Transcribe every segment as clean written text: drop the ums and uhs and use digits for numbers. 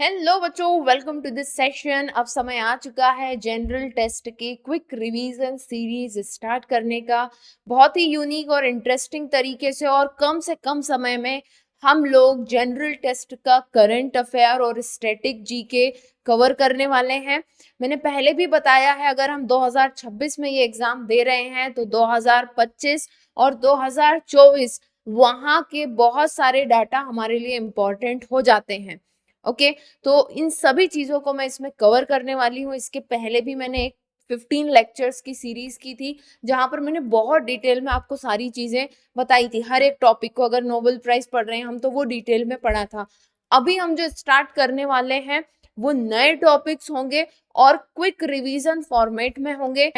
Hello बच्चों, welcome to this session. अब समय आ चुका है जनरल टेस्ट के क्विक रिवीजन सीरीज स्टार्ट करने का। बहुत ही यूनिक और इंटरेस्टिंग तरीके से कम समय में हम लोग जनरल टेस्ट का करंट अफेयर और स्टैटिक जीके कवर करने वाले हैं। मैंने पहले भी बताया है, अगर हम 2026 में ये एग्जाम दे रहे हैं तो 2025 और 2024 वहाँ के बहुत सारे डाटा हमारे लिए इम्पोर्टेंट हो जाते हैं। ओके, तो इन सभी चीजों को मैं इसमें कवर करने वाली हूँ। इसके पहले भी मैंने एक 15 लेक्चर्स की सीरीज की थी, जहां पर मैंने बहुत डिटेल में आपको सारी चीजें बताई थी। हर एक टॉपिक को, अगर नोबेल प्राइज पढ़ रहे हैं हम तो वो डिटेल में पढ़ा था। अभी हम जो स्टार्ट करने वाले हैं वो नए टॉपिक्स होंगे और क्विक रिवीजन फॉर्मेट में होंगे।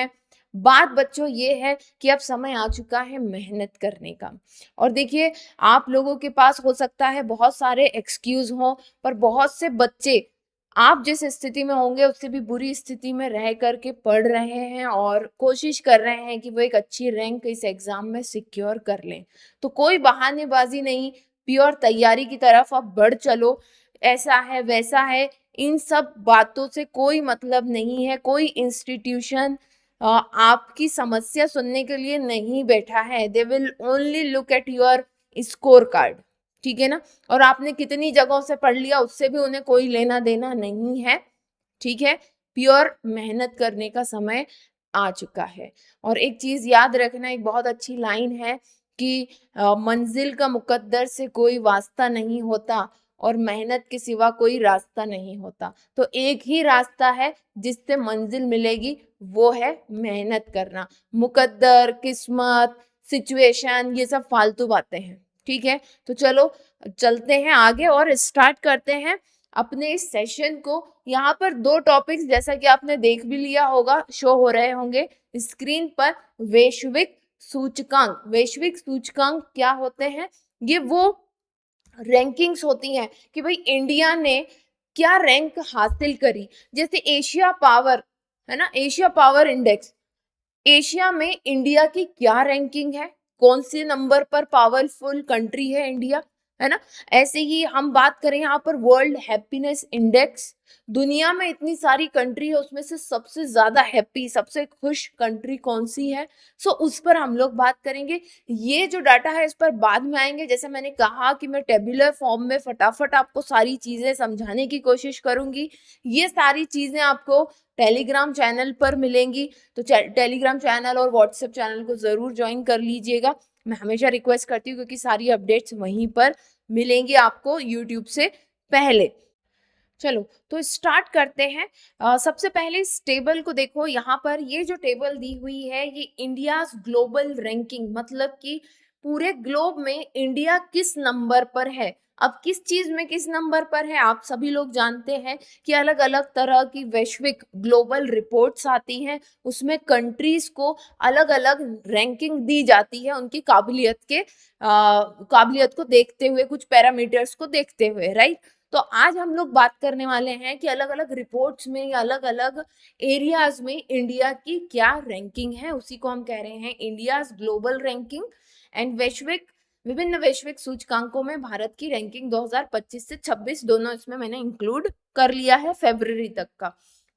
बात बच्चों ये है कि अब समय आ चुका है मेहनत करने का। और देखिए, आप लोगों के पास हो सकता है बहुत सारे एक्सक्यूज हो, पर बहुत से बच्चे आप जिस स्थिति में होंगे उससे भी बुरी स्थिति में रह करके पढ़ रहे हैं और कोशिश कर रहे हैं कि वो एक अच्छी रैंक इस एग्जाम में सिक्योर कर लें। तो कोई बहानेबाजी नहीं, प्योर तैयारी की तरफ अब बढ़ चलो। ऐसा है वैसा है, इन सब बातों से कोई मतलब नहीं है। कोई इंस्टीट्यूशन आपकी समस्या सुनने के लिए नहीं बैठा है। They will only look at your score card, ठीक है ना। और आपने कितनी जगहों से पढ़ लिया उससे भी उन्हें कोई लेना देना नहीं है, ठीक है। प्योर मेहनत करने का समय आ चुका है। और एक चीज याद रखना, एक बहुत अच्छी लाइन है कि मंजिल का मुकद्दर से कोई वास्ता नहीं होता और मेहनत के सिवा कोई रास्ता नहीं होता। तो एक ही रास्ता है जिससे मंजिल मिलेगी, वो है मेहनत करना। मुकद्दर, किस्मत, सिचुएशन, ये सब फालतू बातें हैं, ठीक है। तो चलो चलते हैं आगे और स्टार्ट करते हैं अपने इस सेशन को। यहाँ पर दो टॉपिक्स, जैसा कि आपने देख भी लिया होगा, शो हो रहे होंगे स्क्रीन पर। वैश्विक सूचकांक। वैश्विक सूचकांक क्या होते हैं? ये वो रैंकिंग्स होती हैं कि भाई इंडिया ने क्या रैंक हासिल करी। जैसे एशिया पावर है ना, एशिया पावर इंडेक्स। एशिया में इंडिया की क्या रैंकिंग है, कौन से नंबर पर पावरफुल कंट्री है इंडिया, है ना। ऐसे ही हम बात करें यहाँ पर वर्ल्ड हैप्पीनेस इंडेक्स। दुनिया में इतनी सारी कंट्री है, उसमें से सबसे ज्यादा हैप्पी, सबसे खुश कंट्री कौन सी है, सो उस पर हम लोग बात करेंगे। ये जो डाटा है इस पर बाद में आएंगे। जैसे मैंने कहा कि मैं टेबुलर फॉर्म में फटाफट आपको सारी चीजें समझाने की कोशिश करूंगी। ये सारी चीजें आपको टेलीग्राम चैनल पर मिलेंगी, तो टेलीग्राम चैनल और व्हाट्सएप चैनल को जरूर ज्वाइन कर लीजिएगा। मैं हमेशा रिक्वेस्ट करती हूँ, क्योंकि सारी अपडेट्स वहीं पर मिलेंगी आपको यूट्यूब से पहले। चलो तो स्टार्ट करते हैं। सबसे पहले इस टेबल को देखो। यहाँ पर ये जो टेबल दी हुई है ये इंडिया ग्लोबल रैंकिंग, मतलब कि पूरे ग्लोब में इंडिया किस नंबर पर है। अब किस चीज में किस नंबर पर है, आप सभी लोग जानते हैं कि अलग अलग तरह की वैश्विक ग्लोबल रिपोर्ट्स आती हैं, उसमें कंट्रीज को अलग अलग रैंकिंग दी जाती है उनकी काबिलियत को देखते हुए, कुछ पैरामीटर्स को देखते हुए, राइट। तो आज हम लोग बात करने वाले हैं कि अलग अलग रिपोर्ट्स में या अलग अलग एरियाज में इंडिया की क्या रैंकिंग है। उसी को हम कह रहे हैं इंडिया ग्लोबल रैंकिंग। एंड विभिन्न वैश्विक सूचकांकों में भारत की रैंकिंग 2025 से 26 दोनों इसमें मैंने इंक्लूड कर लिया है, फरवरी तक का,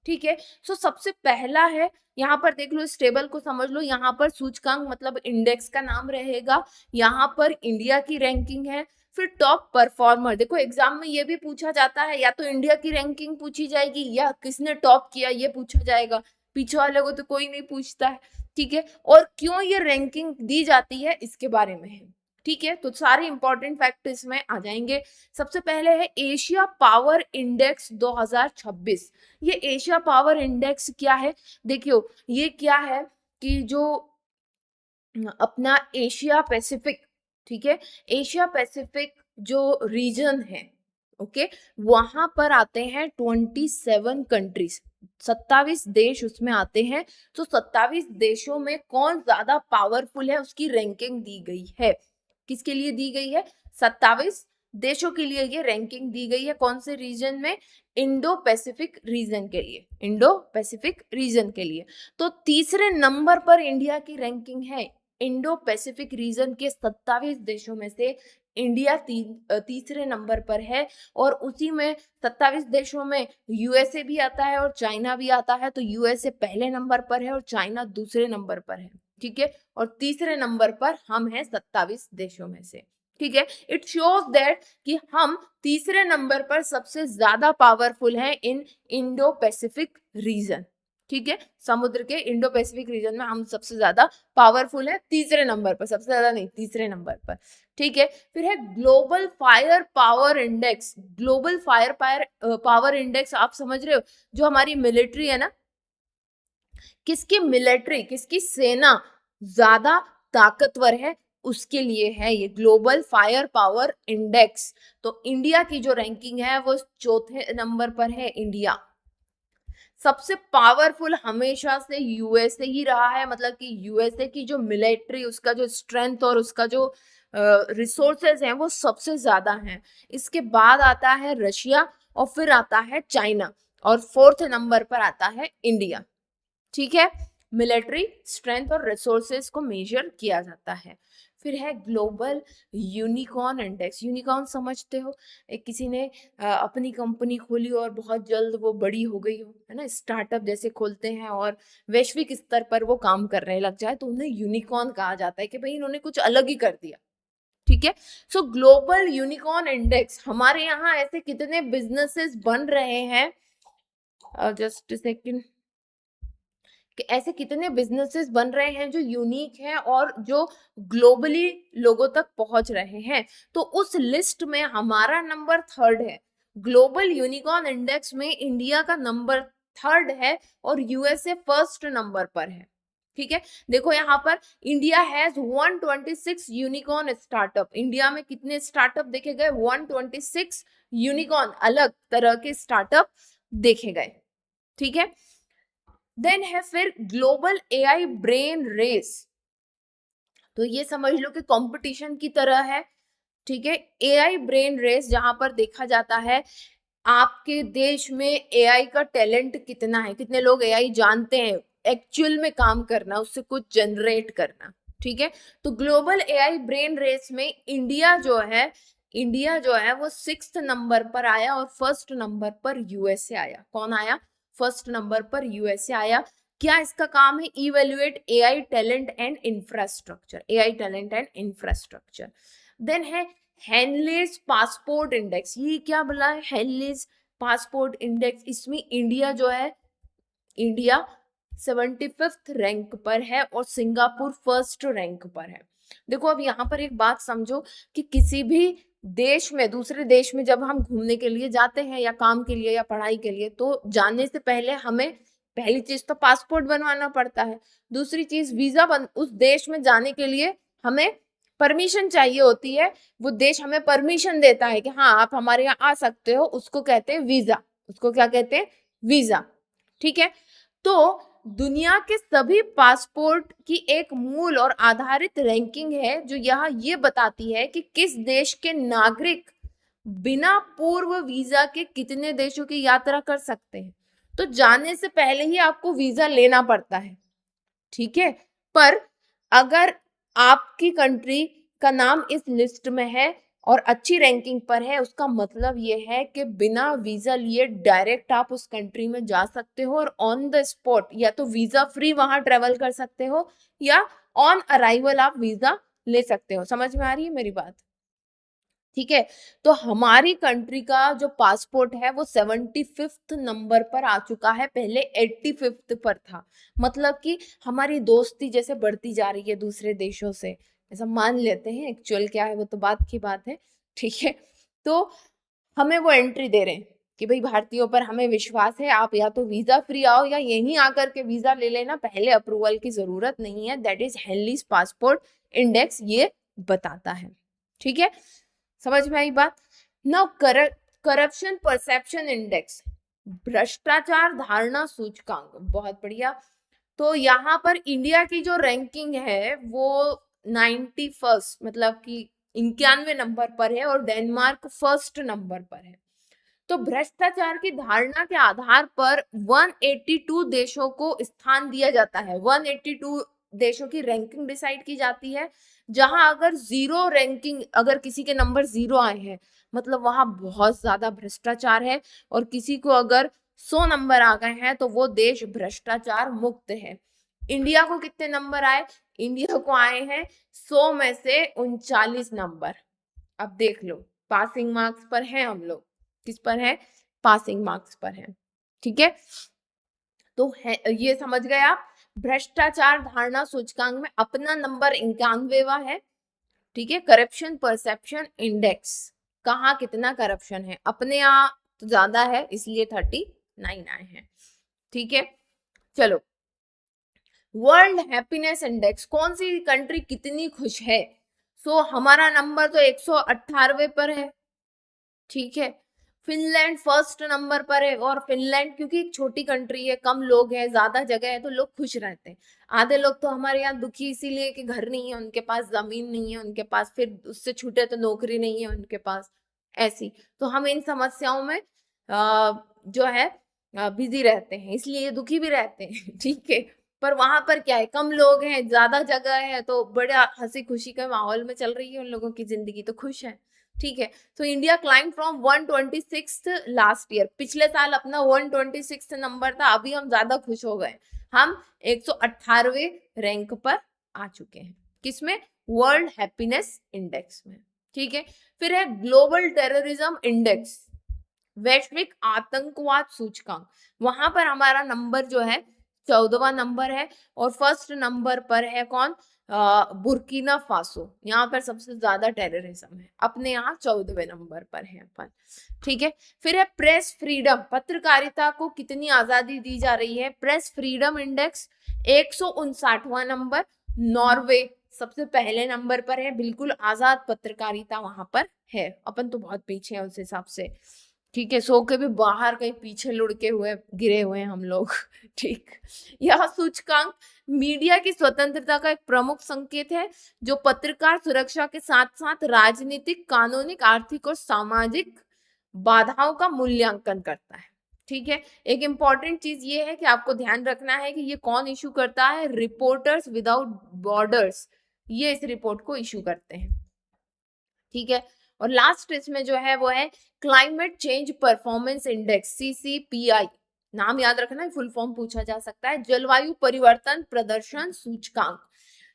ठीक है। सो सबसे पहला है, यहाँ पर देख लो, इस टेबल को समझ लो। यहाँ पर सूचकांक मतलब इंडेक्स का नाम रहेगा, यहाँ पर इंडिया की रैंकिंग है। फिर टॉप परफॉर्मर, देखो एग्जाम में ये भी पूछा जाता है, या तो इंडिया की रैंकिंग पूछी जाएगी या किसने टॉप किया ये पूछा जाएगा। पीछे वाले को तो कोई नहीं पूछता है, ठीक है। और क्यों ये रैंकिंग दी जाती है इसके बारे में है, ठीक है। तो सारे इंपॉर्टेंट फैक्ट इसमें आ जाएंगे। सबसे पहले है एशिया पावर इंडेक्स 2026। ये एशिया पावर इंडेक्स क्या है, देखियो ये क्या है कि जो अपना एशिया पैसिफिक, ठीक है, एशिया पैसिफिक जो रीजन है, ओके, वहां पर आते हैं 27 कंट्रीज, 27 देश उसमें आते हैं। तो 27 देशों में कौन ज्यादा पावरफुल है उसकी रैंकिंग दी गई है। किसके लिए दी गई है? 27 देशों के लिए ये रैंकिंग दी गई है। कौन से रीजन में? इंडो पैसिफिक रीजन के लिए, इंडो पैसिफिक रीजन के लिए। तो तीसरे नंबर पर इंडिया की रैंकिंग है इंडो पैसिफिक रीजन के 27 देशों में से इंडिया तीसरे नंबर पर है, और उसी में 27 देशों में यूएसए भी आता है और चाइना भी आता है। तो यूएसए पहले नंबर पर है और चाइना दूसरे नंबर पर है, ठीक है, और तीसरे नंबर पर हम हैं 27 देशों में से, ठीक है। इट शोज दैट कि हम तीसरे नंबर पर सबसे ज्यादा पावरफुल हैं इन इंडो पैसिफिक रीजन, ठीक है। समुद्र के इंडो पैसिफिक रीजन में हम सबसे ज्यादा पावरफुल है, तीसरे नंबर पर, सबसे ज्यादा नहीं, तीसरे नंबर पर, ठीक है। फिर है global fire power index. Global fire power index आप समझ रहे हो, जो हमारी मिलिट्री है ना, किसकी सेना ज्यादा ताकतवर है, उसके लिए है ये ग्लोबल फायर पावर इंडेक्स। तो इंडिया की जो रैंकिंग है वो चौथे नंबर पर है। इंडिया सबसे पावरफुल हमेशा से यूएसए ही रहा है, मतलब कि यूएसए की जो मिलिट्री, उसका जो स्ट्रेंथ और उसका जो रिसोर्सेज हैं वो सबसे ज्यादा हैं। इसके बाद आता है रशिया और फिर आता है चाइना और फोर्थ नंबर पर आता है इंडिया, ठीक है। मिलिट्री स्ट्रेंथ और रिसोर्सेज को मेजर किया जाता है। फिर है ग्लोबल यूनिकॉर्न इंडेक्स। यूनिकॉर्न समझते हो, एक किसी ने अपनी कंपनी खोली और बहुत जल्द वो बड़ी हो गई हो, है ना, स्टार्टअप जैसे खोलते हैं और वैश्विक स्तर पर वो काम करने लग जाए तो उन्हें यूनिकॉर्न कहा जाता है कि भाई इन्होंने कुछ अलग ही कर दिया, ठीक है। सो ग्लोबल यूनिकॉर्न इंडेक्स, हमारे यहाँ ऐसे कितने बिजनेसेस बन रहे हैं, जस्ट सेकंड, कि ऐसे कितने बिजनेसेस बन रहे हैं जो यूनिक हैं और जो ग्लोबली लोगों तक पहुंच रहे हैं। तो उस लिस्ट में हमारा नंबर 3rd है। ग्लोबल यूनिकॉर्न इंडेक्स में इंडिया का नंबर 3rd है और यूएसए फर्स्ट नंबर पर है, ठीक है। देखो यहाँ पर India has 126 unicorn startup. India में कितने स्टार्टअप देखे गए? 126 यूनिकॉर्न, अलग तरह के स्टार्टअप देखे गए, ठीक है। देन है फिर ग्लोबल एआई ब्रेन रेस। तो ये समझ लो कि कंपटीशन की तरह है, ठीक है। एआई ब्रेन रेस जहां पर देखा जाता है आपके देश में एआई का टैलेंट कितना है, कितने लोग एआई जानते हैं एक्चुअल में काम करना, उससे कुछ जनरेट करना, ठीक है। तो ग्लोबल एआई ब्रेन रेस में इंडिया जो है वो 6th नंबर पर आया और फर्स्ट नंबर पर यूएसए आया। कौन आया? फर्स्ट नंबर पर यूएसए आया। क्या इसका काम है? Evaluate AI talent and infrastructure, AI talent and infrastructure. Then है हेनलेस पासपोर्ट इंडेक्स। ये क्या बोला है? Henley's passport index. इसमें इंडिया जो है, इंडिया 75th रैंक पर है और सिंगापुर फर्स्ट रैंक पर है। देखो अब यहाँ पर एक बात समझो कि किसी भी देश में, दूसरे देश में जब हम घूमने के लिए जाते हैं या काम के लिए या पढ़ाई के लिए, तो जाने से पहले हमें पहली चीज तो पासपोर्ट बनवाना पड़ता है, दूसरी चीज वीजा उस देश में जाने के लिए हमें परमिशन चाहिए होती है। वो देश हमें परमिशन देता है कि हाँ आप हमारे यहाँ आ सकते हो, उसको कहते हैं वीजा। उसको क्या कहते हैं? वीजा, ठीक है। तो दुनिया के सभी पासपोर्ट की एक मूल और आधारित रैंकिंग है जो यह ये बताती है कि किस देश के नागरिक बिना पूर्व वीजा के कितने देशों की यात्रा कर सकते हैं। तो जाने से पहले ही आपको वीजा लेना पड़ता है, ठीक है। पर अगर आपकी कंट्री का नाम इस लिस्ट में है और अच्छी रैंकिंग पर है, उसका मतलब ये है कि बिना वीजा लिए डायरेक्ट आप उस कंट्री में जा सकते हो और ऑन द स्पॉट या तो वीजा फ्री वहां ट्रेवल कर सकते हो या ऑन अराइवल आप वीजा ले सकते हो। समझ में आ रही है मेरी बात? ठीक है। तो हमारी कंट्री का जो पासपोर्ट है वो 75th नंबर पर आ चुका है, पहले 85th पर था। मतलब कि हमारी दोस्ती जैसे बढ़ती जा रही है दूसरे देशों से, ऐसा मान लेते हैं। एक्चुअल क्या है वो तो बात की बात है, ठीक है। तो हमें वो एंट्री दे रहे हैं कि भाई भारतीयों पर हमें विश्वास है, आप या तो वीजा फ्री आओ या यहीं आकर के वीजा ले लेना, पहले अप्रूवल की जरूरत नहीं है। दैट इज हेनलीज पासपोर्ट इंडेक्स, ये बताता है, ठीक है। समझ में आई बात? नाउ करप्शन परसेप्शन इंडेक्स, भ्रष्टाचार धारणा सूचकांक, बहुत बढ़िया। तो यहाँ पर इंडिया की जो रैंकिंग है वो 91st, मतलब कि 91 नंबर पर है और डेनमार्क फर्स्ट नंबर पर है। तो भ्रष्टाचार की धारणा के आधार पर 182 देशों को स्थान दिया जाता है। 182 देशों की रैंकिंग डिसाइड की जाती है जहां अगर जीरो रैंकिंग, अगर किसी के नंबर जीरो आए हैं मतलब वहां बहुत ज्यादा भ्रष्टाचार है, और किसी को अगर 100 नंबर आ गए हैं तो वो देश भ्रष्टाचार मुक्त है। इंडिया को कितने नंबर आए? इंडिया को आए हैं 100 में से 39 नंबर। अब देख लो, पासिंग मार्क्स पर है हम लोग। किस पर है? पासिंग मार्क्स पर है। ठीक है, तो है, ये समझ गए आप। भ्रष्टाचार धारणा सूचकांक में अपना नंबर 91वां है। ठीक है, करप्शन परसेप्शन इंडेक्स, कहाँ कितना करप्शन है, अपने यहाँ तो ज्यादा है इसलिए 39 आए हैं। ठीक है, चलो, वर्ल्ड हैप्पीनेस इंडेक्स, कौन सी कंट्री कितनी खुश है? हमारा नंबर तो 118वें पर है। ठीक है, फिनलैंड फर्स्ट नंबर पर है, और फिनलैंड क्योंकि एक छोटी कंट्री है, कम लोग है, ज्यादा जगह है, तो लोग खुश रहते हैं। आधे लोग तो हमारे यहाँ दुखी इसीलिए कि घर नहीं है उनके पास, जमीन नहीं है उनके पास, फिर उससे छूटे तो नौकरी नहीं है उनके पास, ऐसी। तो हम इन समस्याओं में जो है बिजी रहते हैं, इसलिए ये दुखी भी रहते हैं। ठीक है, पर वहां पर क्या है, कम लोग हैं, ज्यादा जगह है, तो बड़ा हंसी खुशी के माहौल में चल रही है उन लोगों की जिंदगी, तो खुश है। ठीक है, तो India climb from 126 last year, पिछले साल अपना 126 नंबर था, अभी हम ज्यादा खुश हो गए, हम 118वें रैंक पर आ चुके हैं। किसमें? वर्ल्ड हैप्पीनेस इंडेक्स में। ठीक है, फिर है ग्लोबल टेररिज्म इंडेक्स, वैश्विक आतंकवाद सूचकांक, वहां पर हमारा नंबर जो है 14वां नंबर है, और फर्स्ट नंबर पर है कौन? बुर्किना फासो, यहाँ पर सबसे ज्यादा टेररिज्म है, अपने यहाँ 14वें नंबर पर है अपन। ठीक है, फिर है प्रेस फ्रीडम, पत्रकारिता को कितनी आजादी दी जा रही है, प्रेस फ्रीडम इंडेक्स 159वां नंबर, नॉर्वे सबसे पहले नंबर पर है, बिल्कुल आजाद पत्रकारिता वहां पर है, अपन तो बहुत पीछे हैं उस हिसाब से। ठीक है, सो के भी बाहर कहीं पीछे लुढ़के हुए गिरे हुए हैं हम लोग। ठीक, यह सूचकांक मीडिया की स्वतंत्रता का एक प्रमुख संकेत है, जो पत्रकार सुरक्षा के साथ साथ राजनीतिक, कानूनिक, आर्थिक और सामाजिक बाधाओं का मूल्यांकन करता है। ठीक है, एक इंपॉर्टेंट चीज ये है कि आपको ध्यान रखना है कि ये कौन इशू करता है? रिपोर्टर्स विदाउट बॉर्डर्स, ये इस रिपोर्ट को इशू करते हैं। ठीक है, और लास्ट इसमें जो है वो है climate change performance index, CCPI, नाम याद रखना, फुल फॉर्म पूछा जा सकता है, जलवायु परिवर्तन प्रदर्शन सूचकांक।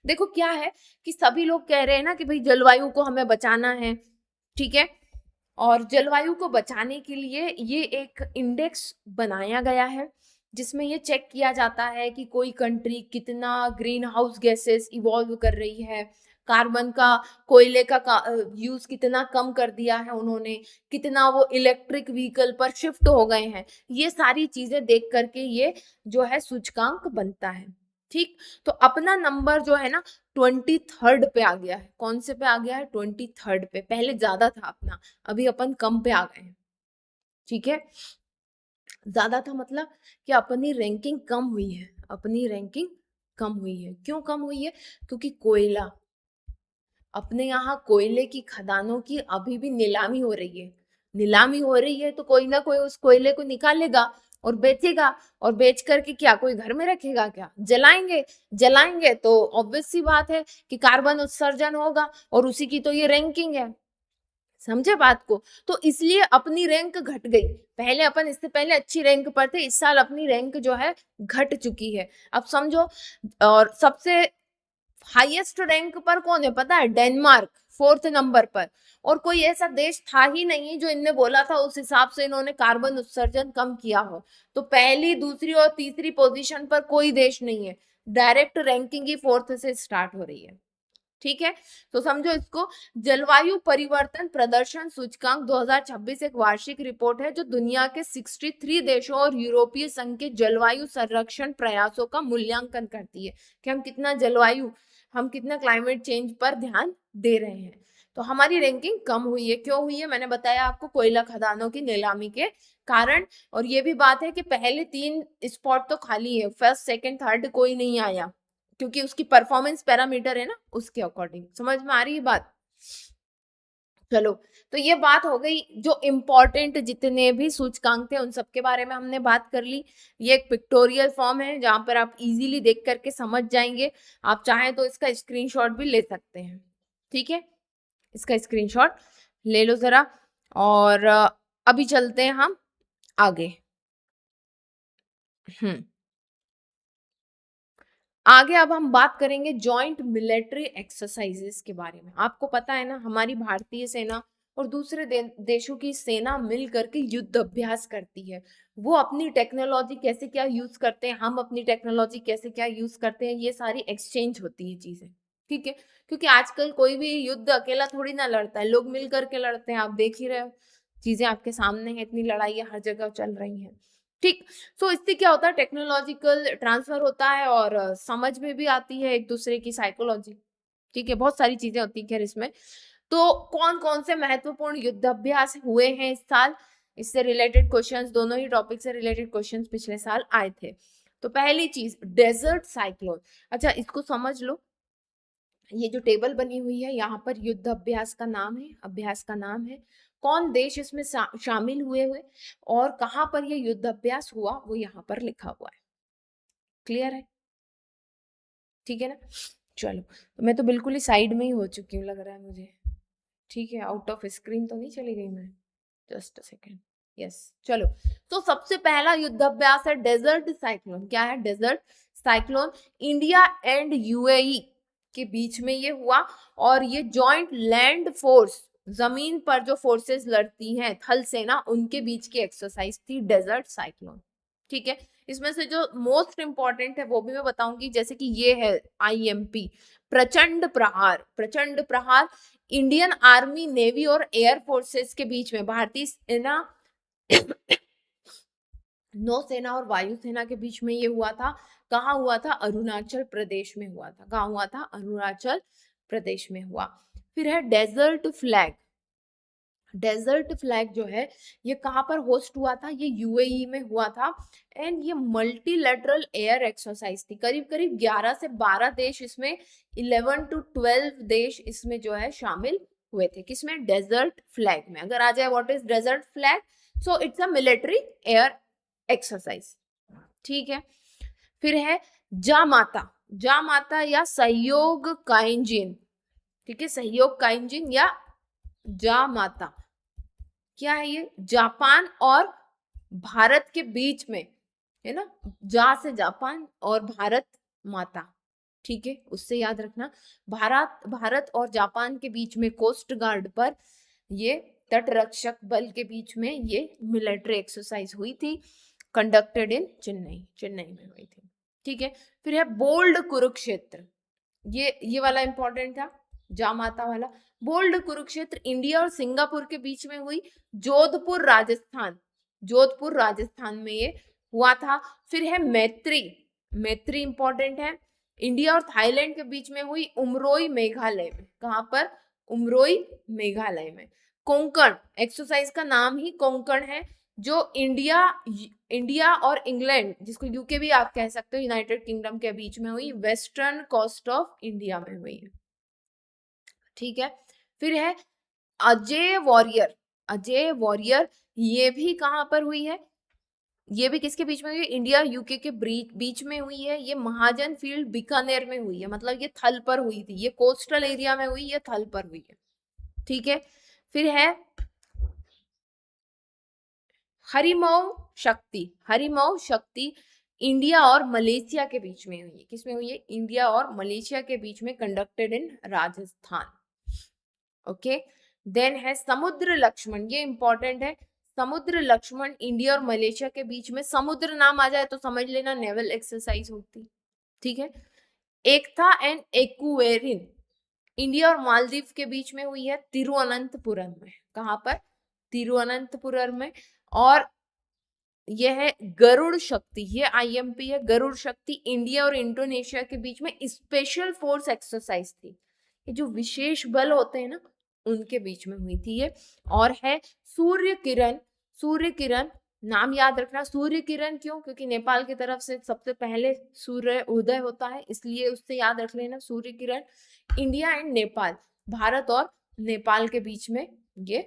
देखो क्या है कि सभी लोग कह रहे हैं ना कि भाई जलवायु को हमें बचाना है। ठीक है, और जलवायु को बचाने के लिए ये एक इंडेक्स बनाया गया है, जिसमें ये चेक किया जाता है कि कोई कंट्री कितना ग्रीन हाउस गैसेस इवॉल्व कर रही है, कार्बन का, कोयले का यूज कितना कम कर दिया है उन्होंने, कितना वो इलेक्ट्रिक व्हीकल पर शिफ्ट हो गए हैं, ये सारी चीजें देख करके ये जो है सूचकांक बनता है। ठीक, तो अपना नंबर जो है ना 23rd पे आ गया है। कौन से पे आ गया है? 23rd पे, पहले ज्यादा था अपना, अभी अपन कम पे आ गए हैं। ठीक है, ज्यादा था मतलब कि अपनी रैंकिंग कम हुई है, अपनी रैंकिंग कम हुई है। क्यों कम हुई है? क्योंकि कोयला, अपने यहाँ कोयले की खदानों की अभी भी नीलामी हो रही है। नीलामी हो रही है तो कोई ना कोई उस कोयले को निकालेगा और बेचेगा, और बेच करके क्या कोई घर में रखेगा? क्या जलाएंगे? जलाएंगे तो ऑब्वियस सी बात है कि कार्बन उत्सर्जन होगा, और उसी की तो ये रैंकिंग है। समझे बात को? तो इसलिए अपनी रैंक घट गई, पहले अपन इससे पहले अच्छी रैंक पर थे, इस साल अपनी रैंक जो है घट चुकी है। अब समझो, और सबसे हाईएस्ट रैंक पर कौन है पता है? डेनमार्क 4th नंबर पर, और कोई ऐसा देश था ही नहीं जो इनने बोला था उस हिसाब से इन्होंने कार्बन उत्सर्जन कम किया हो। तो पहली, दूसरी और तीसरी पोजीशन पर कोई देश नहीं है, डायरेक्ट रैंकिंग ही 4th से स्टार्ट हो रही है। ठीक है, तो समझो इसको। जलवायु परिवर्तन प्रदर्शन सूचकांक 2026 एक वार्षिक रिपोर्ट है जो दुनिया के 63 देशों और यूरोपीय संघ के जलवायु संरक्षण प्रयासों का मूल्यांकन करती है कि हम कितना क्लाइमेट चेंज पर ध्यान दे रहे हैं। तो हमारी रैंकिंग कम हुई है। क्यों हुई है? मैंने बताया आपको, कोयला खदानों की नीलामी के कारण। और ये भी बात है कि पहले 3 स्पॉट तो खाली है, फर्स्ट सेकंड थर्ड कोई नहीं आया, क्योंकि उसकी परफॉर्मेंस पैरामीटर है ना, उसके अकॉर्डिंग। समझ में आ रही है बात? चलो, तो ये बात हो गई, जो इम्पोर्टेंट जितने भी सूचकांक थे उन सब के बारे में हमने बात कर ली। ये एक पिक्टोरियल फॉर्म है जहां पर आप इजीली देख करके समझ जाएंगे। आप चाहें तो इसका स्क्रीनशॉट भी ले सकते हैं, ठीक है, इसका स्क्रीनशॉट ले लो जरा। और अभी चलते हैं हम आगे। आगे अब हम बात करेंगे जॉइंट मिलिट्री एक्सरसाइजेस के बारे में। आपको पता है ना, हमारी भारतीय सेना और दूसरे देशों की सेना मिल करके युद्ध अभ्यास करती है। वो अपनी टेक्नोलॉजी कैसे क्या यूज करते हैं, हम अपनी टेक्नोलॉजी कैसे क्या यूज करते हैं, ये सारी एक्सचेंज होती है चीजें, ठीक है। क्योंकि आजकल कोई भी युद्ध अकेला थोड़ी ना लड़ता है, लोग मिल करके लड़ते हैं। आप देख ही रहे हो, चीजें आपके सामने है, इतनी लड़ाइयाँ हर जगह चल रही हैं, ठीक। सो इससे क्या होता है, टेक्नोलॉजिकल ट्रांसफर होता है और समझ में भी आती है एक दूसरे की साइकोलॉजी, ठीक है। बहुत सारी चीजें होती है खैर इसमें। तो कौन कौन से महत्वपूर्ण युद्धाभ्यास हुए हैं इस साल, इससे रिलेटेड क्वेश्चंस, दोनों ही टॉपिक से रिलेटेड क्वेश्चंस पिछले साल आए थे। तो पहली चीज डेजर्ट साइक्लोन। अच्छा, इसको समझ लो, ये जो टेबल बनी हुई है यहाँ पर युद्ध अभ्यास का नाम है, अभ्यास का नाम है, कौन देश इसमें शामिल हुए और कहाँ पर ये युद्ध अभ्यास हुआ वो यहाँ पर लिखा हुआ है। क्लियर है, ठीक है ना। चलो, तो मैं तो बिल्कुल ही साइड में ही हो चुकी हूँ लग रहा है मुझे, ठीक है। आउट ऑफ स्क्रीन तो नहीं चली गई मैं, जस्ट अ सेकेंड, यस। चलो, तो सबसे पहला युद्ध अभ्यास है डेजर्ट साइक्लोन। क्या है desert cyclone? India and UAE के बीच में ये हुआ, और ये जॉइंट लैंड फोर्स, जमीन पर जो फोर्सेस लड़ती हैं, थल सेना, उनके बीच की एक्सरसाइज थी डेजर्ट साइक्लोन, ठीक है। इसमें से जो मोस्ट इंपॉर्टेंट है वो भी मैं बताऊंगी, जैसे कि ये है आईएमपी, प्रचंड प्रहार। प्रचंड प्रहार इंडियन आर्मी, नेवी और एयर फोर्सेस के बीच में, भारतीय सेना, नौसेना और वायुसेना के बीच में ये हुआ था। कहाँ हुआ था? अरुणाचल प्रदेश में हुआ था। कहाँ हुआ था? अरुणाचल प्रदेश में हुआ। फिर है डेजर्ट फ्लैग। डेजर्ट फ्लैग जो है ये कहाँ पर होस्ट हुआ था? ये यूएई में हुआ था। एंड ये मल्टीलेटरल एयर एक्सरसाइज थी। करीब करीब 11 से 12 देश इसमें, 11 to 12 देश इसमें जो है शामिल हुए थे। किसमें? डेजर्ट फ्लैग में। अगर आ जाए what is desert flag, so it's a military air exercise, ठीक है। फिर है जामाता। जामाता या सहयोग काइंजिन, ठीक है, सहयोग काइंजिन या जामाता। क्या है ये? जापान और भारत के बीच में है ना, जा से जापान और भारत माता, ठीक है, उससे याद रखना। भारत और जापान के बीच में कोस्ट गार्ड पर, ये तट रक्षक बल के बीच में ये मिलिट्री एक्सरसाइज हुई थी, कंडक्टेड इन चेन्नई, चेन्नई में हुई थी, ठीक है। फिर है बोल्ड कुरुक्षेत्र। ये वाला इंपॉर्टेंट था, जामाता वाला। बोल्ड कुरुक्षेत्र इंडिया और सिंगापुर के बीच में हुई, जोधपुर राजस्थान, जोधपुर राजस्थान में ये हुआ था। फिर है मैत्री। मैत्री इंपॉर्टेंट है, इंडिया और थाईलैंड के बीच में हुई, उमरोई मेघालय में। कहां पर? उमरोई मेघालय में। कोंकण एक्सरसाइज का नाम ही कोंकण है, जो इंडिया और इंग्लैंड, जिसको यूके भी आप कह सकते हो, यूनाइटेड किंगडम के बीच में हुई, वेस्टर्न कोस्ट ऑफ इंडिया में हुई, ठीक है। फिर है अजय वॉरियर। अजय वॉरियर ये भी कहां पर हुई है? ये भी किसके बीच में हुई है? इंडिया यूके के बीच में हुई है। ये महाजन फील्ड बीकानेर में हुई है, मतलब ये थल पर हुई थी, ये कोस्टल एरिया में हुई, ये थल पर हुई है, ठीक है। फिर है हरिमऊ शक्ति। हरिमऊ शक्ति इंडिया और मलेशिया के बीच में हुई है। किसमें हुई है? इंडिया और मलेशिया के बीच में, conducted in Rajasthan, okay. Then है समुद्र लक्ष्मण, ये इंपॉर्टेंट है। समुद्र लक्ष्मण इंडिया और मलेशिया के बीच में, समुद्र नाम आ जाए तो समझ लेना नेवल एक्सरसाइज होती, ठीक है। एकता एंड एक्वेरिन इंडिया और मालदीव के बीच में हुई है, तिरुवनंतपुरम में। कहां पर? तिरुवनंतपुरम में। और यह है गरुड़ शक्ति, ये आईएमपी है, गरुड़ शक्ति इंडिया और इंडोनेशिया के बीच में स्पेशल फोर्स एक्सरसाइज थी। ये जो विशेष बल होते हैं ना, उनके बीच में हुई थी ये। और है सूर्य किरण। सूर्य किरण नाम याद रखना। सूर्य किरण क्यों? क्योंकि नेपाल की तरफ से सबसे पहले सूर्य उदय होता है, इसलिए उससे याद रख लेना सूर्य किरण। इंडिया एंड नेपाल, भारत और नेपाल के बीच में ये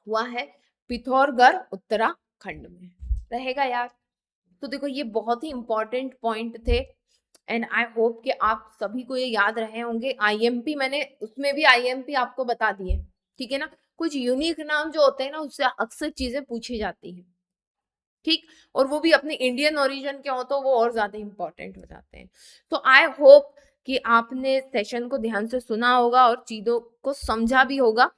हुआ है पिथौरगढ़ उत्तराखंड में। रहेगा याद? तो देखो ये बहुत ही इंपॉर्टेंट पॉइंट थे एंड आई होप कि आप सभी को ये याद रहे होंगे। आईएमपी मैंने उसमें भी आईएमपी आपको बता दिए, ठीक है ना। कुछ यूनिक नाम जो होते हैं ना उससे अक्सर चीजें पूछी जाती हैं, ठीक, और वो भी अपने इंडियन ओरिजिन के हो तो वो और ज्यादा इंपॉर्टेंट हो जाते हैं। तो आई होप कि आपने सेशन को ध्यान से सुना होगा और चीजों को समझा भी होगा।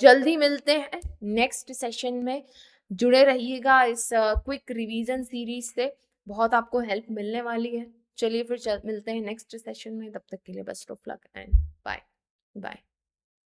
जल्दी मिलते हैं नेक्स्ट सेशन में। जुड़े रहिएगा इस क्विक रिवीजन सीरीज से, बहुत आपको हेल्प मिलने वाली है। चलिए फिर मिलते हैं नेक्स्ट सेशन में, तब तक के लिए best of luck and bye bye.